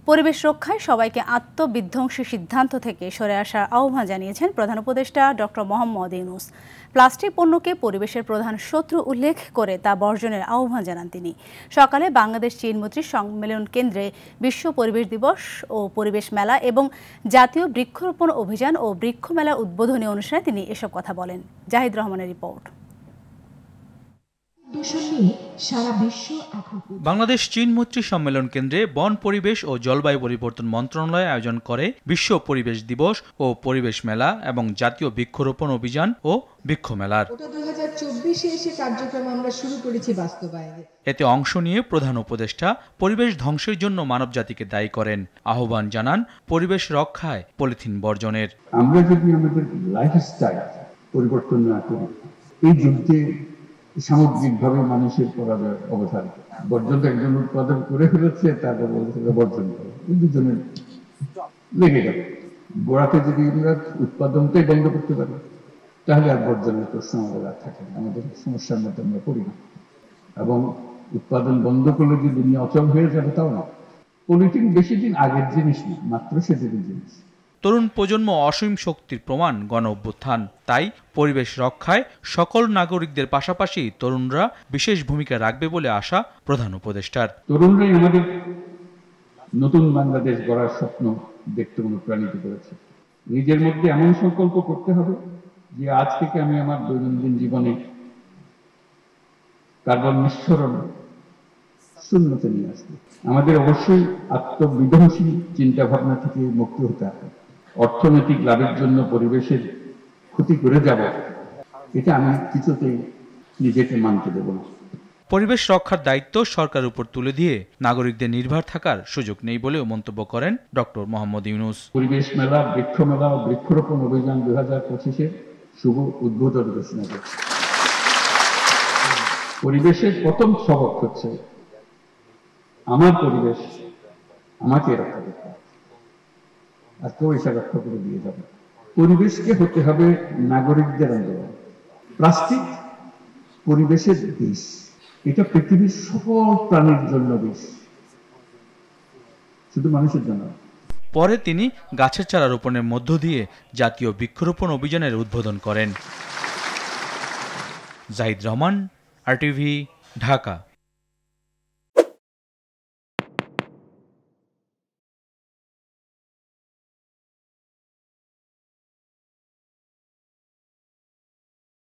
পরিবেশ রক্ষায় সবাইকে আত্মবিধ্বংসী সিদ্ধান্ত থেকে সরে আসার আহ্বান জানিয়েছেন প্রধান উপদেষ্টা ডক্টর মোহাম্মদ ইউনূস। প্লাস্টিক পণ্যকে পরিবেশের প্রধান শত্রু উল্লেখ করে তা বর্জনের আহ্বান জানান তিনি। সকালে বাংলাদেশ চীন মৈত্রী সম্মেলন কেন্দ্রে বিশ্ব পরিবেশ দিবস ও পরিবেশ মেলা এবং জাতীয় বৃক্ষরোপণ অভিযান ও বৃক্ষ মেলার উদ্বোধনী অনুষ্ঠানে তিনি এসব কথা বলেন। জাহিদ রহমানের রিপোর্ট। বাংলাদেশ চীন মৈত্রী সম্মেলন কেন্দ্রে বন, পরিবেশ ও জলবায়ু পরিবর্তন মন্ত্রণালয় আয়োজন করে বিশ্ব পরিবেশ দিবস ও পরিবেশ মেলা এবং জাতীয় বৃক্ষরোপণ অভিযান ও বৃক্ষ মেলার 2024-এ এসে কার্যক্রম আমরা শুরু করেছি বাস্তবায়নে। এতে অংশ নিয়ে প্রধান উপদেষ্টা পরিবেশ ধ্বংসের জন্য মানবজাতিকে দায়ী করেন। আহ্বান জানান পরিবেশ রক্ষায় পলিথিন বর্জনের। আমরা যদি আমাদের লাইফস্টাইল পরিবর্তন না করি, এই যুদ্ধে সামগ্রিকভাবে মানুষের পরাজয় অবসান। বর্জন একজন উৎপাদন করে ফেলেছে, তারপর বলছে বর্জন করে, দুজনের লেগে গেল। গোড়াতে যদি আমরা উৎপাদনটাই বন্ধ করতে পারি, তাহলে আর বর্জনের প্রশ্ন আমাদের আর থাকে না, আমাদের সমস্যার মধ্যে আমরা পড়ি না। এবং উৎপাদন বন্ধ করলে যে দুনিয়া অচল হয়ে যাবে তাও না। পলিথিন বেশি দিন আগের জিনিস না, মাত্র সেদিনের জিনিস। তরুণ প্রজন্ম অসীম শক্তির প্রমাণ গণ অভ্যুত্থান। তাই পরিবেশ রক্ষায় সকল নাগরিকদের পাশাপাশি তরুণরা বিশেষ ভূমিকা রাখবে বলে আশা প্রধান উপদেষ্টার। তরুণরাই আমাদের নতুন বাংলাদেশ গড়ার স্বপ্ন দেখতে অনুপ্রাণিত করেছে। নিজের মধ্যে এমন সংকল্প করতে হবে যে আজ থেকে আমি আমার দৈনন্দিন জীবনে কার্বন নিঃসরণ শূন্যতে নিয়ে আসবো। আমাদের অবশ্যই আত্মবিধ্বংসী চিন্তা ভাবনা থেকে মুক্ত হতে হবে। অর্থনৈতিক লাভের জন্য পরিবেশের ক্ষতি করে যাব, এটা আমি কিছুতেই নিজেকে মানতে দেব না। পরিবেশ রক্ষার দায়িত্ব সরকারের উপর তুলে দিয়ে নাগরিকদের নির্ভর থাকার সুযোগ নেই বলেও মন্তব্য করেন ডক্টর মোহাম্মদ ইউনূস। পরিবেশ মেলা, বৃক্ষ মেলা ও বৃক্ষরোপণ অভিযান 2025-এর শুভ উদ্বোধন ঘোষণা করছে। পরিবেশের প্রথম সবক হচ্ছে আমার পরিবেশ আমাকে রক্ষা করতে হবে, আর কেউ এসে রক্ষা করে দিয়ে যাবে। পরিবেশকে হতে হবে নাগরিকদের আন্দোলন। প্লাস্টিক পরিবেশের বিষ, এটা পৃথিবীর সকল প্রাণীর জন্য বিষ, শুধু মানুষের জন্য। পরে তিনি গাছের চারা রোপণের মধ্য দিয়ে জাতীয় বৃক্ষরোপণ অভিযানের উদ্বোধন করেন। জাহিদ রহমান, RTV, ঢাকা।